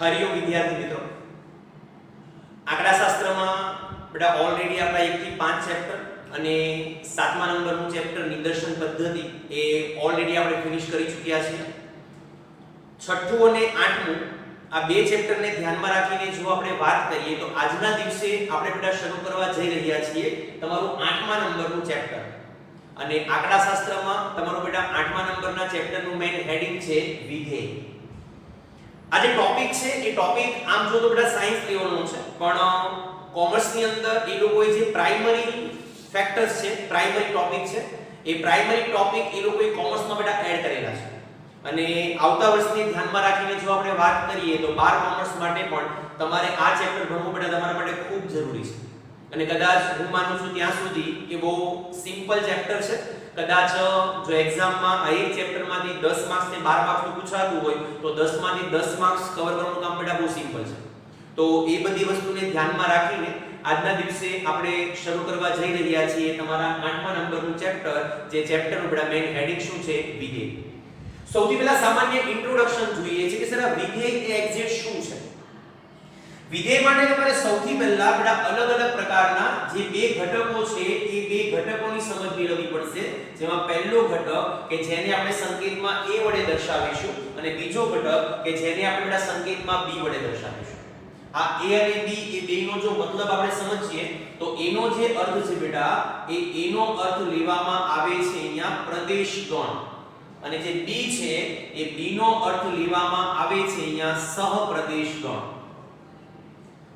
હરિયો વિદ્યાર્થી મિત્રો, આંકડાશાસ્ત્રમાં બેટા ઓલરેડી આપણા 1 થી 5 ચેપ્ટર અને 7મા નંબરનું ચેપ્ટર નિદર્શન પદ્ધતિ એ ઓલરેડી આપણે ફિનિશ કરી ચૂક્યા છીએ. 6થું અને 8મું આ બે ચેપ્ટરને ધ્યાનમાં રાખીને જો આપણે વાત કરીએ તો આજના દિવસે આપણે બેટા શરૂ કરવા જઈ રહ્યા છીએ તમારું 8મા નંબરનું ચેપ્ટર. અને આંકડાશાસ્ત્રમાં તમારું બેટા 8મા નંબરના ચેપ્ટરનું મેઇન હેડિંગ છે વિધેય. આ જે ટોપિક છે એ ટોપિક આમ જો તો બેટા સાયન્સ લેવલનો છે, પણ કોમર્સ ની અંદર એ લોકોએ જે પ્રાઇમરી ફેક્ટર્સ છે, પ્રાઇમરી ટોપિક છે, એ પ્રાઇમરી ટોપિક એ લોકોએ કોમર્સમાં બેટા એડ કરેલા છે. અને આવતા વર્ષને ધ્યાનમાં રાખીને જો આપણે વાત કરીએ તો 12 કોમર્સ માટે પણ તમારે આ ચેપ્ટર ભણવું બેટા તમારા માટે ખૂબ જરૂરી છે. અને કદાચ હું માનું છું ત્યાં સુધી કે બહુ સિમ્પલ ચેપ્ટર છે. કદાચ જો એક્ઝામમાં આ એક ચેપ્ટરમાંથી 10 માર્ક્સ ને 12 માર્ક્સનું પૂછાતું હોય તો 10 માંથી 10 માર્ક્સ કવર કરવાનું કામ બેટા બહુ સિમ્પલ છે. તો એ બધી વસ્તુને ધ્યાનમાં રાખીને આજના દિવસે આપણે શરૂ કરવા જઈ રહ્યા છીએ તમારા 8મા નંબરનું ચેપ્ટર, જે ચેપ્ટરનું બેટા મેઇન હેડિંગ શું છે? વિધેય. સૌથી પહેલા સામાન્ય ઇન્ટ્રોડક્શન જોઈએ છે કે સર આ વિધેય એ એક્ઝેક્ટ શું છે. વિધેય માટે તમારે સૌથી પહેલા બેટા અલગ અલગ પ્રકારના જે બે ઘટકો છે એ બે ઘટકોની સમજ મેળવવી પડશે. જેમાં પહેલો ઘટક કે જેને આપણે સંકેતમાં a વડે દર્શાવીશું અને બીજો ઘટક કે જેને આપણે બેટા સંકેતમાં b વડે દર્શાવીશું. આ a અને b એ બેનો જો મતલબ આપણે સમજીએ તો a નો જે અર્થ છે બેટા એ a નો અર્થ લેવામાં આવે છે અહીંયા પ્રદેશ ગણ, અને જે b છે એ b નો અર્થ લેવામાં આવે છે અહીંયા સહપ્રદેશ ગણ.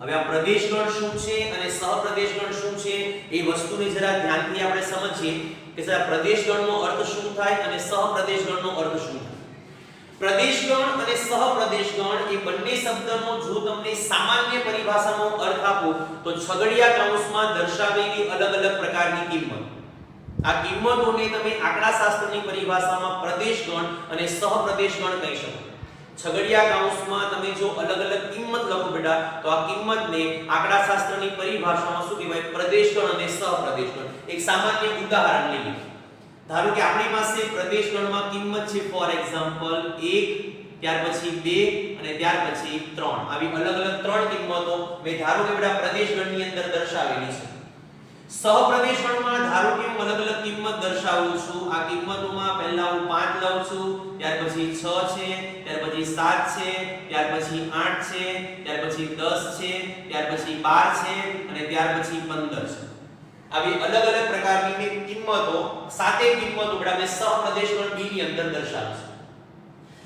હવે આ પ્રદેશ ગણ શું છે અને સહપ્રદેશ ગણ શું છે એ વસ્તુને જરા ધ્યાનથી આપણે સમજીએ કે સર પ્રદેશ ગણનો અર્થ શું થાય અને સહપ્રદેશ ગણનો અર્થ શું થાય. પ્રદેશ ગણ અને સહપ્રદેશ ગણ એ બંને શબ્દનો જો તમને સામાન્ય પરિભાષાનો અર્થ આપો તો છગડીયા કૌંસમાં દર્શાવેલી અલગ અલગ પ્રકારની કિંમત. આ કિંમતોને તમે આંકડાશાસ્ત્રની પરિભાષામાં પ્રદેશ ગણ અને સહપ્રદેશ ગણ કહી શકો. છગડીયા કૌંસમાં તમે જો અલગ અલગ કિંમત લખો બેટા તો આ કિંમતને આંકડાશાસ્ત્રની પરિભાષામાં શું કહેવાય? પ્રદેશ ગણ અને સહપ્રદેશ ગણ. એક સામાન્ય ઉદાહરણ લઈએ. ધારો કે આપણી પાસે પ્રદેશ ગણમાં કિંમત છે ફોર એક્ઝામ્પલ 1, ત્યાર પછી 2 અને ત્યાર પછી 3. આવી અલગ અલગ ત્રણ કિંમતો મેં ધારો કે બેટા પ્રદેશ ગણની અંદર દર્શાવેલી છે. સહપ્રદેશ ગણમાં ધારો કે હું અલગ અલગ કિંમત દર્શાવું છું. આ કિંમતોમાં પહેલા હું 5 લઉં છું, ત્યાર પછી 6 છે, ત્યાર પછી 7 છે, ત્યાર પછી 8 છે, ત્યાર પછી 10 છે, ત્યાર પછી 12 છે અને ત્યાર પછી 15 છે. આવી અલગ અલગ પ્રકારની મેં કિંમતો, સાતેય કિંમતો બેટા મેં સહપ્રદેશ ગણ b ની અંદર દર્શાવી છે.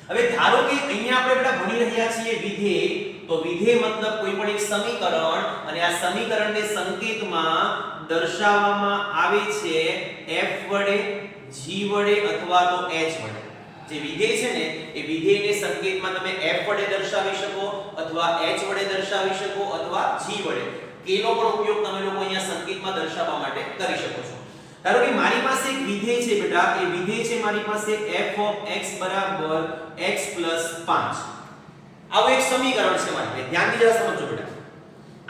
હવે ધારો કે અહીંયા આપણે બેટા ભણી રહ્યા છીએ વિધેય, તો વિધેય મતલબ કોઈ પણ એક સમીકરણ, અને આ સમીકરણને સંકેતમાં દર્શાવવામાં આવે છે f વડે, g વડે અથવા તો h વડે. જે વિધેય છે ને એ વિધેયને સંકેતમાં તમે f વડે દર્શાવી શકો અથવા h વડે દર્શાવી શકો અથવા g વડે. k નો પણ ઉપયોગ તમે લોકો અહીંયા સંકેતમાં દર્શાવવા માટે કરી શકો છો. ધારો કે મારી પાસે એક વિધેય છે બેટા, એ વિધેય છે મારી પાસે f of x બરાબર x + 5. આવું એક સમીકરણ છે મારી પાસે. ધ્યાનથી જરા સમજો બેટા.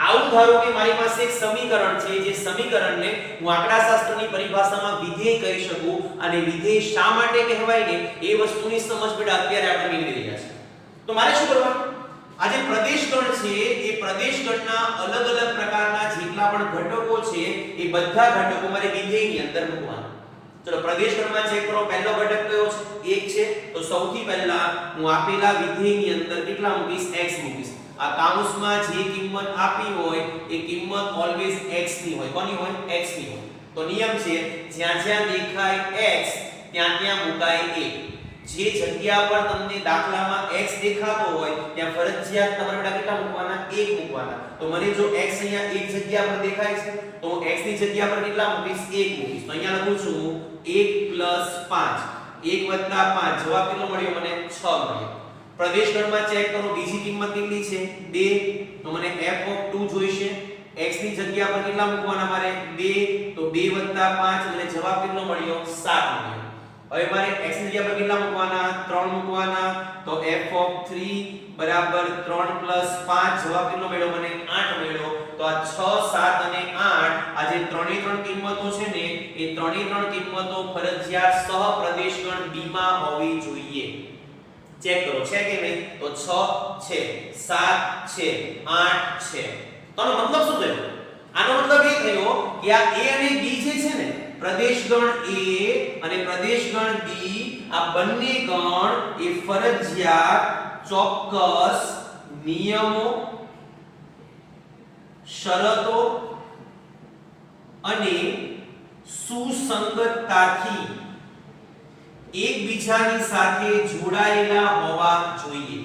આવું ધારો કે મારી પાસે એક સમીકરણ છે, જે સમીકરણને હું આંકડાશાસ્ત્રની પરિભાષામાં વિધેય કહી શકું. અને વિધેય શા માટે કહેવાય ને એ વસ્તુની સમજ બેટા અત્યારે આપણે મેળવી રહ્યા છીએ. તો મારે શું કરવાનું? આ જે પ્રદેશ ગણ છે એ પ્રદેશ ગણના અલગ અલગ પ્રકારના જેટલા પણ ઘટકો છે એ બધા ઘટકો મારે વિધેયની અંદર મૂકવાના. ચલો પ્રદેશ ગણમાં ચેક કરો. પહેલો ઘટક કયો છે? 1 છે. તો સૌથી પહેલા હું આપેલા વિધેયની અંદર કેટલા મૂકીશ? x મૂકીશ. આ કૌંસમાં જે કિંમત આપી હોય એ કિંમત ઓલવેઝ x ની હોય. કોની હોય? x ની હોય. તો નિયમ છે જ્યાં જ્યાં દેખાય x ત્યાં ત્યાં મુકાય 1. જે જગ્યા પર તમને દાખલામાં x દેખાતો હોય ત્યાં ફરજિયાત તમારે બેટા કેટલા મૂકવાના? 1 મૂકવાના. તો મને જો x અહીંયા એક જગ્યા પર દેખાય છે તો હું x ની જગ્યા પર કેટલા મૂકીશ? 1 મૂકીશ. તો અહીંયા લખું છું 1 + 5. 1 + 5 જવાબ કેટલો મળ્યો મને? 6 મળ્યો. પ્રદેશ ગણમાં ચેક કરો. બીજી કિંમત કેટલી છે? 2. તો મને f of 2 જોઈશે. x ની જગ્યા પર કેટલા મૂકવાના મારે? 2. તો 2 + 5 મને જવાબ કેટલો મળ્યો? 7 મળ્યો. હવે મારે x ની જગ્યા પર કેટલા મૂકવાના? 3 મૂકવાના. તો f of 3 બરાબર 3 + 5 જવાબ કેટલો મળ્યો મને? 8 મળ્યો. તો આ 6, 7 અને 8 આ જે ત્રણે ત્રણ કિંમતો છે ને એ ત્રણે ત્રણ કિંમતો ફરજિયાત સહપ્રદેશ ગણ b માં હોવી જોઈએ. ચેક કરો છે કે નહીં, તો 6 છે, 7 છે, 8 છે. તો આનો મતલબ શું થયો? આનો મતલબ એ થયો કે આ A અને B જે છે ને, પ્રદેશ ગણ A અને પ્રદેશ ગણ B, આ બંને ગણ એ ફરજિયાત ચોક્કસ નિયમો, શરતો અને સુસંગતતાથી એકબીજાની સાથે જોડાયેલા હોવા જોઈએ.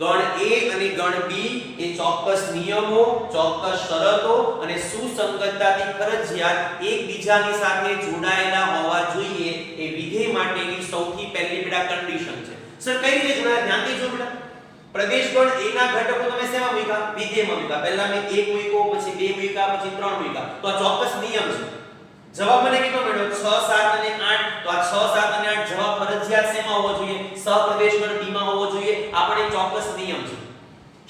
ગણ A અને ગણ B એ ચોક્કસ નિયમો, ચોક્કસ શરતો અને સુસંગતતાથી ફરજિયાત એકબીજાની સાથે જોડાયેલા હોવા જોઈએ. એ વિધેય માટેની સૌથી પહેલી બેટા કન્ડિશન છે. સર કઈ રીતે જોડાયા? ધ્યાનથી જો બેટા. પ્રદેશ ગણ A ના ઘટકો તમે શેમાં મૂક્યા? વિધેયમાં મૂક્યા. પહેલા મેં 1 મૂક્યો, પછી 2 મૂક્યા, પછી 3 મૂક્યા. તો આ ચોક્કસ નિયમ છે. જવાબ મને કેટલો મળ્યો? 6, 7 અને 8. તો આ 6, 7 અને 8 જવાબ ફરજિયાત શેમાં હોવો જોઈએ? સહપ્રદેશ ગણ B માં હોવો જોઈએ. આ પણ એક ચોક્કસ નિયમ છે.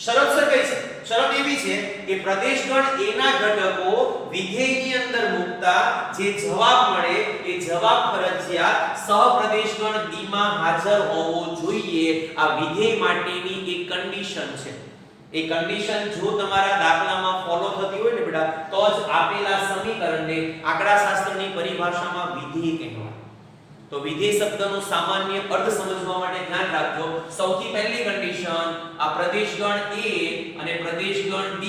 શરત સર કઈ છે? શરત એવી છે કે પ્રદેશ ગણ A ના ઘટકો વિધેયની અંદર મૂકતા જે જવાબ મળે એ જવાબ ફરજિયાત સહપ્રદેશ ગણ B માં હાજર હોવો જોઈએ. આ વિધેય માટેની એક કન્ડિશન છે. એ કન્ડિશન જો તમારા દાખલામાં ફોલો થતી હોય ને બેટા, તો જ આપેલા સમીકરણને આંકડાશાસ્ત્રની પરિભાષામાં વિધેય કહેવાય. તો વિધેય શબ્દનો સામાન્ય અર્થ સમજવા માટે ધ્યાન રાખજો. સૌથી પહેલી કન્ડિશન, આ પ્રદેશ ગણ A અને પ્રદેશ ગણ B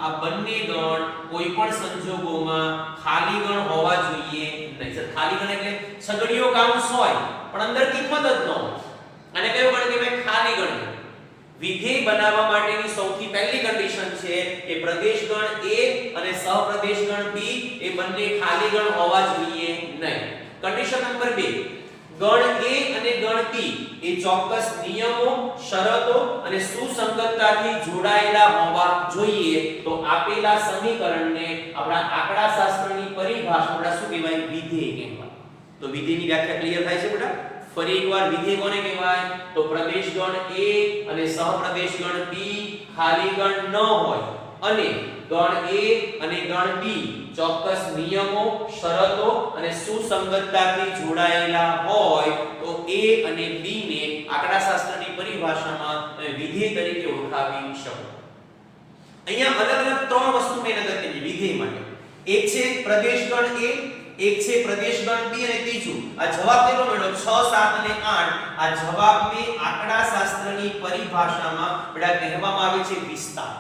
આ બંને ગણ કોઈ પણ સંજોગોમાં ખાલી ગણ હોવા જોઈએ નહીં. સર ખાલી ગણ એટલે છગડીયો કાઉન્સ હોય પણ અંદર કિંમત જ ન હોય. અને કયો ગણ કહેવાય? ખાલી ગણ. વિધેય બનાવવા માટેની સૌથી પહેલી કન્ડિશન છે કે પ્રદેશ ગણ A અને સહપ્રદેશ ગણ B એ બંને ખાલી ગણ હોવા જોઈએ નહીં. કન્ડિશન નંબર 2, ગણ A અને ગણ B એ ચોક્કસ નિયમો, શરતો અને સુસંગતતાથી જોડાયેલા હોવા જોઈએ. તો આપેલા સમીકરણને આપણા આંકડાશાસ્ત્રની પરિભાષામાં શું કહેવાય? વિધેય કહેવાય. તો વિધેયની વ્યાખ્યા ક્લિયર થાય છે બેટા? ફરી એકવાર વિધેય કોને કહેવાય? તો પ્રદેશ ગણ A અને સહપ્રદેશ ગણ B ખાલી ગણ ન હોય અને ગણ A અને ગણ B ચોક્કસ નિયમો, શરતો અને સુસંગતતાથી જોડાયેલા હોય તો A અને B ને આંકડાશાસ્ત્રની પરિભાષામાં વિધેય તરીકે ઓળખાવી શકો. અહીંયા અલગ અલગ ત્રણ વસ્તુ મેં અગત્યની વિધેય માટે. એક છે પ્રદેશ ગણ A, એક છે પ્રદેશ ગણ B અને ત્રીજું આ જવાબ કેટલો મળ્યો? 6, 7 અને 8. આ જવાબને આંકડાશાસ્ત્રની પરિભાષામાં બેટા કહેવામાં આવે છે વિસ્તાર.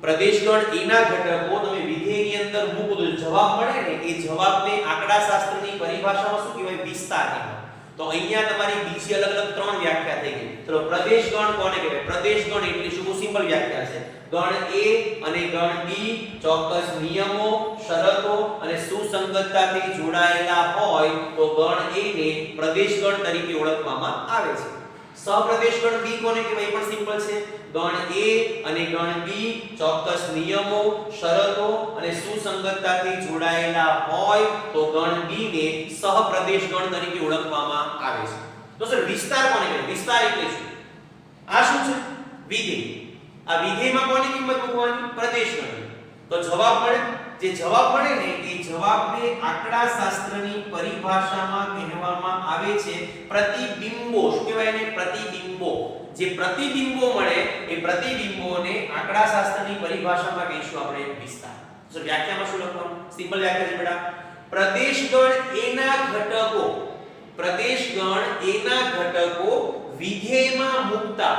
પ્રદેશ ગણ A ના ઘટકો તમે વિધેયની અંદર મૂકો તો જવાબ મળે ને, એ જવાબને આંકડાશાસ્ત્રની પરિભાષામાં શું કહેવાય? વિસ્તાર કહેવાય. તો અહીંયા તમારી બીજી અલગ અલગ ત્રણ વ્યાખ્યા થઈ ગઈ. ચલો પ્રદેશ ગણ કોને કહેવાય? પ્રદેશ ગણ એટલે શું? સિમ્પલ વ્યાખ્યા છે. ગણ A અને ગણ B ચોક્કસ નિયમો, શરતો અને સુસંગતતાથી જોડાયેલા હોય તો ગણ A ને પ્રદેશ ગણ તરીકે ઓળખવામાં આવે છે. સહપ્રદેશ ગણ B કોને કહેવાય? એ પણ સિમ્પલ છે. ગણ A અને ગણ B ચોક્કસ નિયમો, શરતો અને સુસંગતતાથી જોડાયેલા હોય તો ગણ B ને સહપ્રદેશ ગણ તરીકે ઓળખવામાં આવે છે. તો સર વિસ્તાર કોને કહેવાય? વિસ્તાર એટલે શું? આ શું છે? વિધેય. આ વિધેયમાં કોની કિંમત મૂકવાની? પ્રદેશ ગણ. તો જવાબ મળે. જે જવાબ મળે ને એ જવાબને આંકડાશાસ્ત્રની પરિભાષામાં કહેવામાં આવે છે પ્રતિબિંબો. શું કહેવાય એને? પ્રતિબિંબો. જે પ્રતિબિંબો મળે એ પ્રતિબિંબોને આંકડાશાસ્ત્રની પરિભાષામાં કહીશું આપણે વિસ્તાર. તો વ્યાખ્યામાં શું લખવાનું? સિમ્પલ વ્યાખ્યા છે બેટા. પ્રદેશ ગણ A ના ઘટકો, પ્રદેશ ગણ A ના ઘટકો વિધેયમાં મૂકતા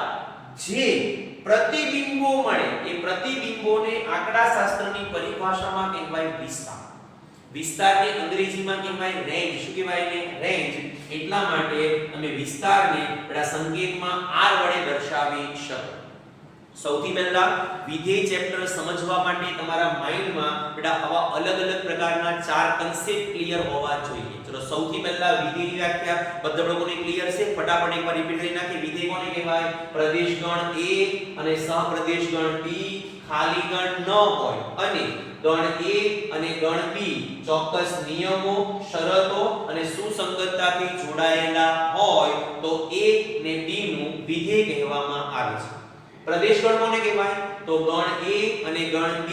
જે પ્રતિબિંબો મળે એ પ્રતિબિંબોને આંકડાશાસ્ત્રની પરિભાષામાં કહેવાય વિસ્તાર. વિસ્તારને અંગ્રેજીમાં કહેવાય રેન્જ. શું કહેવાય એને? રેન્જ. એટલા માટે તમે વિસ્તારને પેલા સંકેતમાં r વડે દર્શાવી શકો. સૌથી પહેલા વિધેય ચેપ્ટર સમજવા માટે તમારા માઇન્ડમાં બેટા આવા અલગ અલગ પ્રકારના ચાર કન્સેપ્ટ ક્લિયર હોવા જોઈએ. ચલો સૌથી પહેલા વિધેયની વ્યાખ્યા બધા લોકોને ક્લિયર છે? ફટાફટ એકવાર રિપીટ કરી નાખીએ. વિધેય કોને કહેવાય? પ્રદેશ ગણ A અને સહપ્રદેશ ગણ B ખાલી ગણ ન હોય અને ગણ A અને ગણ B ચોક્કસ નિયમો, શરતો અને સુસંગતતાથી જોડાયેલા હોય તો A ને B નું વિધેય કહેવામાં આવે છે. પ્રદેશ ગણ કોને કહેવાય? તો ગણ A અને ગણ B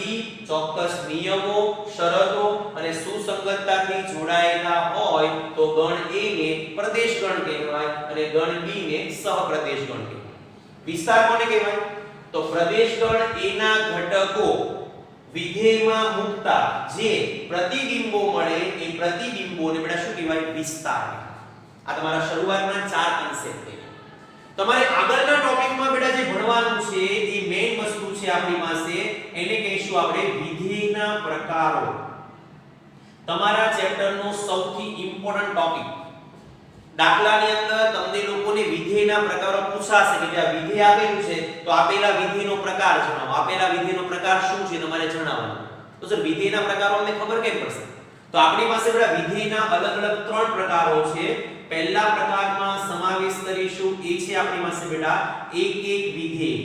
ચોક્કસ નિયમો, શરતો અને સુસંગતતાથી જોડાયેલા હોય તો ગણ A ને પ્રદેશ ગણ કહેવાય અને ગણ B ને સહપ્રદેશ ગણ કહેવાય. વિસ્તાર કોને કહેવાય? તો પ્રદેશ ગણ A ના ઘટકો વિધેયમાં મૂકતા જે પ્રતિબિંબો મળે એ પ્રતિબિંબોને બેટા શું કહેવાય? વિસ્તાર. આ તમારા શરૂઆતના 4 કન્સેપ્ટ છે. તમારે આગળના ટોપિકમાં બેટા જે ભણવાનું છે એ મેઈન વસ્તુ છે આપણી પાસે, એને કહીશું આપણે વિધેયના પ્રકારો. તમારા ચેપ્ટરનો સૌથી ઇમ્પોર્ટન્ટ ટોપિક. દાખલાની અંદર તમને લોકોને વિધેયના પ્રકારો પૂછાશે કે આ વિધેય આપેલું છે તો આપેલા વિધેયનો પ્રકાર જણાવો. આપેલા વિધેયનો પ્રકાર શું છે તમારે જણાવવાનું. તો સર વિધેયના પ્રકારો અમને ખબર કેમ પડશે? તો આપણી પાસે બેટા વિધેયના અલગ અલગ 3 પ્રકારો છે. પહેલા પ્રકારમાં સમાવેશ કરીશું એ છે આપણી પાસે બેટા એક વિધેય.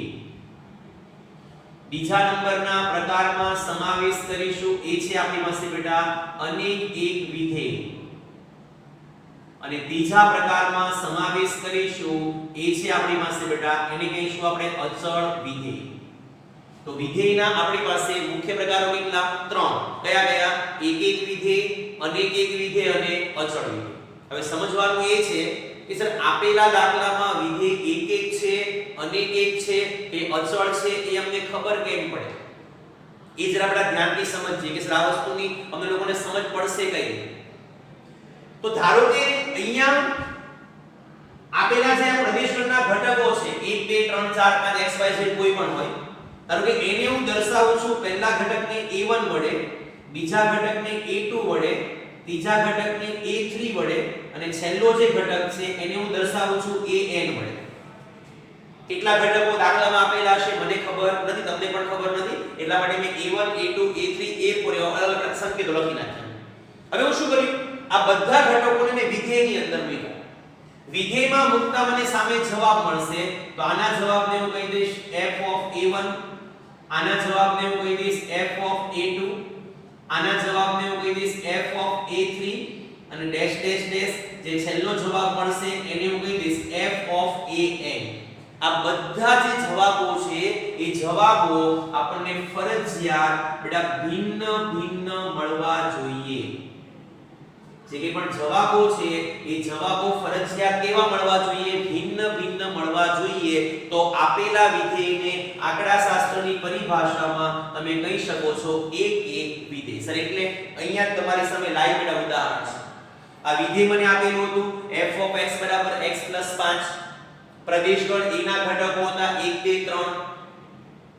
બીજા નંબરના પ્રકારમાં સમાવેશ કરીશું એ છે આપણી પાસે બેટા અનેક એક વિધેય. અને ત્રીજા પ્રકારમાં સમાવેશ કરીશું એ છે આપણી પાસે બેટા એને કહીશું આપણે અચળ વિધેય. તો વિધેયના આપણી પાસે મુખ્ય પ્રકારો કેટલા? 3. કયા કયા? એક વિધેય, અનેક એક વિધેય અને અચળ વિધેય. હવે સમજવાનું એ છે કે સર આપેલા દાખલામાં વિધેય એક છે, અનેક એક છે કે અચળ છે એ અમને ખબર કેમ પડે? એ જરા આપણે ધ્યાનથી સમજીએ કે સર આ વસ્તુની અમને લોકોને સમજ પડશે કઈ રીતે. તો ધારો કે અહીંયા આપેલા જે પ્રદેશગણના ઘટકો છે 1 2 3 4 5 x y z કોઈ પણ હોય. ધારો કે એને હું દર્શાવું છું પહેલા ઘટકને a1 વડે, બીજા ઘટકને a2 વડે, ત્રીજા ઘટકને a3 વડે અને છેલ્લો જે ઘટક છે એને હું દર્શાવું છું an વડે. કેટલા ઘટકો દાખલામાં આપેલા છે મને ખબર નથી, તમને પણ ખબર નથી, એટલા માટે મેં a1 a2 a3 a4 એવા અલગ અલગ સંકેતો લખી નાખ્યા. હવે હું શું કર્યું? આ બધા ઘટકોને મેં વિધેયની અંદર મૂક્યા. વિધેયમાં મૂકતા મને સામે જવાબ મળશે. તો આના જવાબને હું કહી દઈશ f of a1, આના જવાબને હું કહી દઈશ f of a2, આના જવાબને હું કહી દઈશ f of a3 અને ડેશ ડેશ ડેશ જે છેલ્લો જવાબ મળશે એને હું કહી દઈશ f of an. આ બધા જે જવાબો છે એ જવાબો આપણને ફરજિયાત બેટા ભિન્ન ભિન્ન મળવા જોઈએ. જે કે પણ જવાબો છે એ જવાબો ફરજિયાત કેવા મળવા જોઈએ? ભિન્ન ભિન્ન મળવા જોઈએ. તો આપેલા વિધેયને આંકડાશાસ્ત્રની પરિભાષામાં તમે કહી શકો છો એક વિધેય. સર એટલે અહીંયા તમારી સામે લાઈવ બેટા ઉદાહરણ છે. આ વિધેય મને આપેલું હતું f of x બરાબર x + 5. પ્રદેશગણ a ના ઘટકો હતા 1 2 3.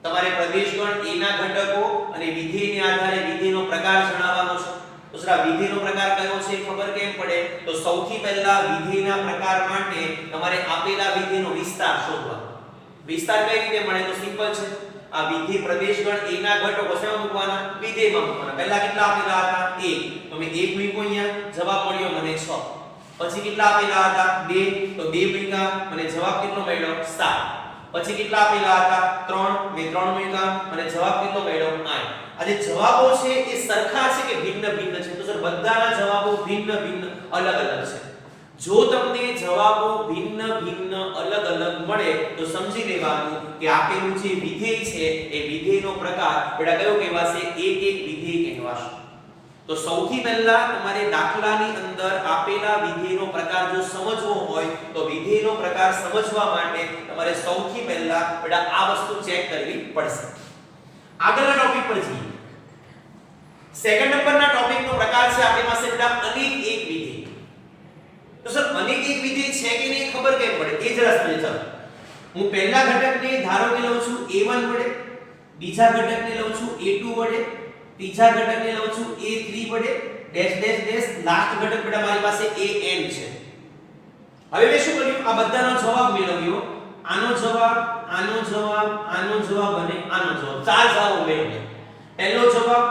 તમારે પ્રદેશગણ a ના ઘટકો અને વિધેયને આધારે વિધેયનો પ્રકાર જણાવવાનો છે. તો સર આ વિધેયનો પ્રકાર કયો છે ખબર કેમ પડે? તો સૌથી પહેલા વિધેયના પ્રકાર માટે તમારે આપેલા વિધેયનો વિસ્તાર શોધવાનો. વિસ્તાર કઈ રીતે મળે? તો સિમ્પલ છે. આ વિધેય પ્રદેશગણ a ના ઘટકો શેમાં મૂકવાના? વિધેયમાં મૂકવાના. પહેલા કેટલા આપેલા હતા? 1. તો મેં 1 મૂક્યો અહીંયા, જવાબ મળ્યો મને 6. પછી કેટલા આપેલા હતા? 2. તો 2 મૂક્યા, મને જવાબ કેટલો મળ્યો? 7. પછી કેટલા આપેલા હતા? 3. મેં 3 મૂક્યા, મને જવાબ કેટલો મળ્યો? 8. આ જે જવાબો છે એ સરખા છે કે ભિન્ન ભિન્ન છે? તો સર બધાના જવાબો ભિન્ન ભિન્ન અલગ અલગ છે. જો તમને જવાબો ભિન્ન ભિન્ન અલગ અલગ મળે તો સમજી લેવાનું કે આપેલું જે વિધેય છે એ વિધેયનો પ્રકાર બેટા કયો કહેવાશે? એક વિધેય કહેવાશે. તો સૌથી પહેલા તમારે દાખલાની અંદર આપેલા વિધેયનો પ્રકાર જો સમજવો હોય તો વિધેયનો પ્રકાર સમજવા માટે તમારે સૌથી પહેલા બેટા આ વસ્તુ ચેક કરવી પડશે. આગળના ટોપિક પર જઈએ. સેકન્ડ નંબરના ટોપિકનો પ્રકાર છે આપણી પાસે બેટા અનેક એક વિધેય. તો સર અનેક એક વિધેય છે કે નહીં ખબર કેમ પડે? એ જરા સમજો. ચાલો હું પહેલા ઘટકને ધારો કે લઉં છું a1 વડે, બીજા ઘટકને લઉં છું a2 વડે, ત્રીજા ઘટકને લઉં છું a3 વડે, ડેશ ડેશ ડેશ લાસ્ટ ઘટક બેટા મારી પાસે an છે. હવે મેં શું કર્યું? આ બધાનો જવાબ મેળવ્યો. આનો જવાબ, આનો જવાબ, આનો જવાબ અને આનો જવાબ. 4 જવાબો મેળવ્યા. પહેલો જવાબ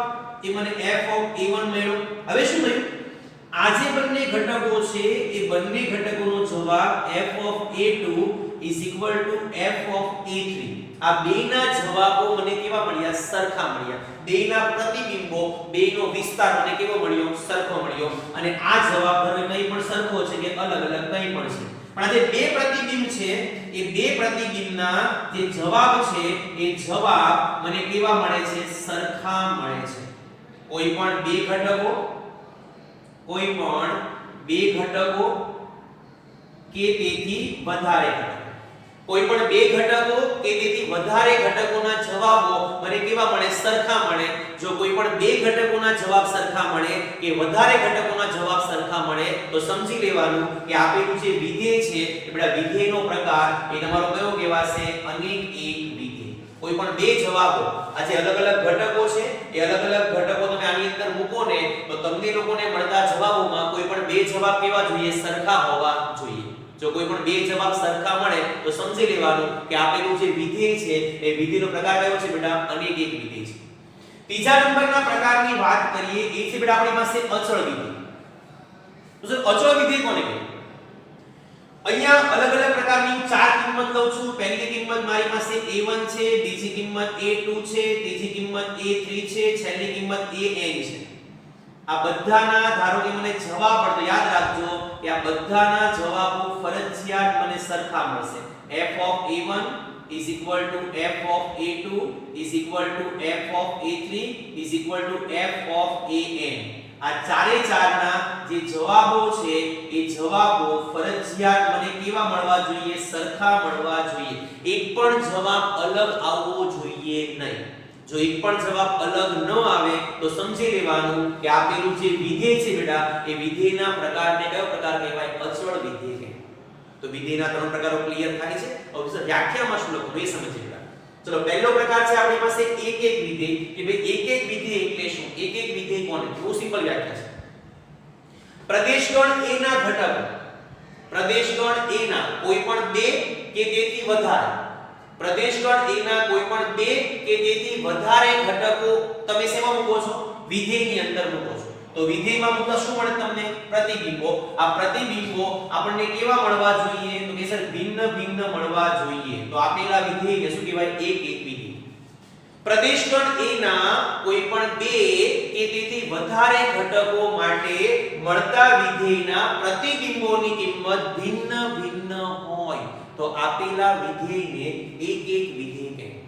એ મને f of a1 મળ્યો. હવે શું થયું? આ જે બંને ઘટકો છે એ બંને ઘટકોનો જવાબ f of a2 f of a3. આ બેના જવાબો મને કેવા મળ્યા? સરખા મળ્યા. બેના પ્રતિબિંબો, બેનો વિસ્તાર મને કેવો મળ્યો? સરખો મળ્યો. અને આ જવાબ હવે કંઈ પણ સરખો છે કે અલગ અલગ કંઈ પણ છે. પણ આ જે બે પ્રતિબિંબ છે એ બે પ્રતિબિંબના જે જવાબ છે એ જવાબ મને કેવા મળે છે? સરખા મળે છે. કોઈ પણ બે ઘટકો કે તેથી વધારે ઘટકોના જવાબો મને કેવા મળે? સરખા મળે. જો કોઈ પણ બે ઘટકોના જવાબ સરખા મળે કે વધારે ઘટકોના જવાબ સરખા મળે તો સમજી લેવાનું કે આપેલું જે વિધેય છે એ બધા વિધેયનો પ્રકાર એ તમારો કયો કહેવાશે? અનેક એક વિધેય. કોઈ પણ બે જવાબો આ જે અલગ અલગ ઘટકો છે એ અલગ અલગ ઘટકો તમે આની અંદર મૂકો ને તો તમને લોકોને મળતા જવાબોમાં કોઈ પણ બે જવાબ કેવા જોઈએ? સરખા હોવા જોઈએ. જો કોઈ પણ બે જવાબ સરખા મળે તો સમજી લેવાનું કે આપેલું જે વિધેય છે એ વિધેયનો પ્રકાર કયો છે બેટા? અનેક એક વિધેય છે. ત્રીજા નંબરના પ્રકારની વાત કરીએ એ છે બેટા આપણી પાસે અચળ વિધેય. તો સર અચળ વિધેય કોને કહેવાય? અહીંયા અલગ અલગ પ્રકારની ચાર કિંમત લઉં છું. પહેલી કિંમત મારી પાસે a1 છે, બીજી કિંમત a2 છે, ત્રીજી કિંમત a3 છે, છેલ્લી કિંમત an છે. આ બધાના ધારો કે મને જવાબ મળતો યાદ રાખજો કે આ બધાના જવાબો ફરજિયાત મને સરખા મળશે. f of a1 is equal to f of a2 is equal to f of a3 is equal to f of an. આ ચારે ચારના જે જવાબો છે એ જવાબો ફરજિયાત મને કેવા મળવા જોઈએ? સરખા મળવા જોઈએ. એક પણ જવાબ અલગ આવવો જોઈએ નહીં. જો એક પણ જવાબ અલગ ન આવે તો સમજી લેવાનું કે આપેલું જે વિધેય છે બેટા એ વિધેયના પ્રકારને કયો પ્રકાર કહેવાય? અચળ વિધેય કહેવાય. તો વિધેયના ત્રણ પ્રકારો ક્લિયર થાય છે. હવે સર વ્યાખ્યામાં શું લખવું એ સમજીએ બેટા. ચલો પહેલો પ્રકાર છે આપણી પાસે એક એક વિધેય. કે ભાઈ એક એક વિધેય એટલે શું? એક એક વિધેય કોને? બહુ સિમ્પલ વ્યાખ્યા છે. પ્રદેશગણ a ના ઘટકો, પ્રદેશગણ a ના કોઈ પણ બે કે તેથી વધારે, પ્રદેશગણ a ના કોઈ પણ બે કે તેથી વધારે ઘટકો તમે શેમાં મૂકો છો? વિધેયની અંદર મૂકો છો. તો વિધેયમાં મૂકતા શું મળે તમને? પ્રતિબિંબો. આ પ્રતિબિંબો આપણને કેવા મળવા જોઈએ? તો કે સર ભિન્ન ભિન્ન મળવા જોઈએ. તો આપેલા વિધેયને શું કહેવાય? એક એક વિધેય. પ્રદેશગણ a ના કોઈ પણ બે કે તેથી વધારે ઘટકો માટે મળતા વિધેયના પ્રતિબિંબોની કિંમત ભિન્ન ભિન્ન હોય તો આપેલા વિધેયને એક એક વિધેય કહેવાય.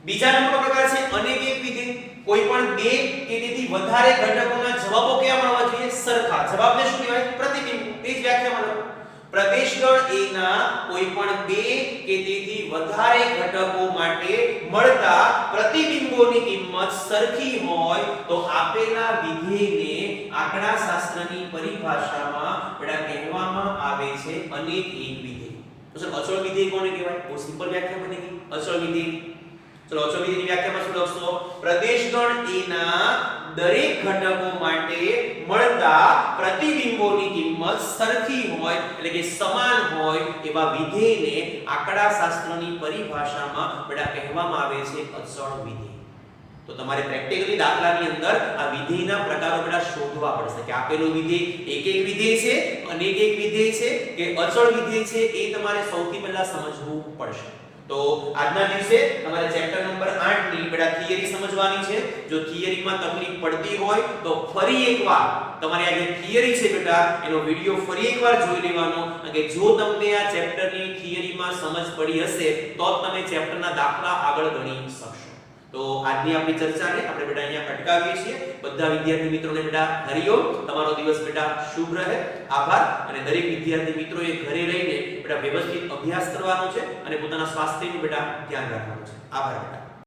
બીજા નંબરનો પ્રકાર છે અનેક એક વિધેય. કોઈ પણ બે કે તેથી વધારે ઘટકોના જવાબો કેવા મળવા જોઈએ? સરખા. જવાબને શું કહેવાય? પ્રતિબિંબ. તે જ વ્યાખ્યામાં લખો. પ્રદેશગણ a ના કોઈ પણ બે કે તેથી વધારે ઘટકો માટે મળતા પ્રતિબિંબોની કિંમત સરખી હોય તો આપેલા વિધેયને આંકડાશાસ્ત્રની પરિભાષામાં બેટા કહેવામાં આવે છે અનેક એક વિધેય. તો સર અચળ વિધેય કોને કહેવાય? બહુ સિમ્પલ વ્યાખ્યા બની ગઈ. અચળ વિધેય. ચલો અચળ વિધેયની વ્યાખ્યામાં શું લખશો? પ્રદેશગણ a ના દરેક ઘટકો માટે મળતા પ્રતિબિંબોની કિંમત સરખી હોય એટલે કે સમાન હોય એવા વિધેયને આંકડાશાસ્ત્રની પરિભાષામાં બેટા કહેવામાં આવે છે અચળ વિધેય. તો તમારે પ્રેક્ટિકલી દાખલાની અંદર આ વિધેયના પ્રકારો બેટા શોધવા પડશે કે આપેલું વિધેય એક એક વિધેય છે, અનેક એક વિધેય છે કે અચળ વિધેય છે એ તમારે સૌથી પહેલા સમજવું પડશે. તો આજના દિવસે તમારે ચેપ્ટર નંબર 8 ની બેટા થિયરી સમજવાની છે. જો થિયરીમાં તકલીફ પડતી હોય તો ફરી એકવાર તમારે આ જે થિયરી છે બેટા એનો વિડિયો ફરી એકવાર જોઈ લેવાનો કે જો તમને આ ચેપ્ટરની થિયરીમાં સમજ પડી હશે તો જ તમે ચેપ્ટરના દાખલા આગળ ગણી શકશો. તો આજની આપણી ચર્ચાને આપણે બેટા અહીંયા અટકાવીએ છીએ. બધા વિદ્યાર્થી મિત્રોને બેટા હરિઓમ. તમારો દિવસ બેટા શુભ રહે. આભાર. અને દરેક વિદ્યાર્થી મિત્રોએ ઘરે રહીને બેટા વ્યવસ્થિત અભ્યાસ કરવાનો છે અને પોતાના સ્વાસ્થ્યનું બેટા ધ્યાન રાખવાનું છે. આભાર બેટા.